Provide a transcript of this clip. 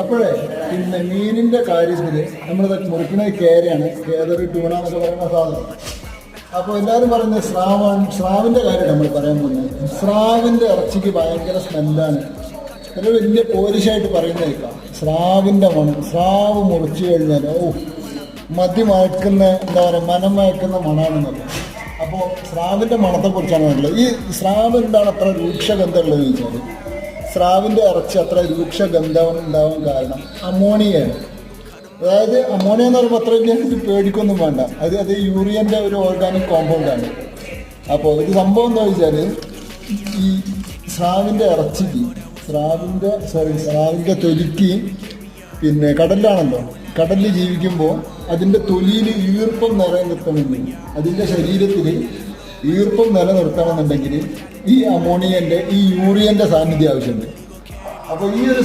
അപ്പോഴേ പിന്നെ മീനിൻ്റെ കാര്യത്തിൽ നമ്മളിത് മുറിക്കുന്നത് കേരയാണ്, കേതൊരു ട്യൂണ എന്നൊക്കെ പറയുന്ന സാധനം. അപ്പോൾ എല്ലാവരും പറയുന്നത് സ്രാവിൻ്റെ കാര്യം നമ്മൾ പറയാൻ പോകുന്നത്. സ്രാവിൻ്റെ ഇറച്ചിക്ക് ഭയങ്കര സ്മെല്ലാണ്. ചില വലിയ പോലിഷായിട്ട് പറയുന്ന കേൾക്കാം, സ്രാവിൻ്റെ മണം. സ്രാവ് മുറിച്ച് കഴിഞ്ഞാൽ മതി മയക്കുന്ന എന്താ പറയുക, മനം മയക്കുന്ന മണമാണെന്നല്ല. അപ്പോൾ സ്രാവിൻ്റെ മണത്തെക്കുറിച്ചാണ് പറയുന്നത്. ഈ സ്രാവ് എന്താണ് അത്ര രൂക്ഷഗന്ധമുള്ളതെന്ന് ചോദിച്ചാൽ, സ്രാവിൻ്റെ ഇറച്ചി അത്ര രൂക്ഷഗന്ധം ഉണ്ടാവാൻ കാരണം അമോണിയയാണ്. അതായത് അമോണിയ എന്ന് പറയുമ്പോൾ അത്ര വലിയ പേടിക്കൊന്നും വേണ്ട, അത് യൂറിയൻ്റെ ഒരു ഓർഗാനിക് കോമ്പൗണ്ടാണ്. അപ്പോൾ ഇത് സംഭവം എന്താ വെച്ചാൽ, ഈ സ്രാവിൻ്റെ ഇറച്ചിക്ക് സ്രാവിൻ്റെ തൊലിക്ക് പിന്നെ കടലിലാണല്ലോ, കടലിൽ ജീവിക്കുമ്പോൾ അതിൻ്റെ തൊലിയിൽ ഈർപ്പം നിലനിർത്തണമെങ്കിൽ, അതിൻ്റെ ശരീരത്തിൽ ഈർപ്പം നിലനിർത്തണമെന്നുണ്ടെങ്കിൽ ഈ അമോണിയൻ്റെ ഈ യൂറിയൻ്റെ സാന്നിധ്യം ആവശ്യമുണ്ട്. അപ്പോൾ ഈ ഒരു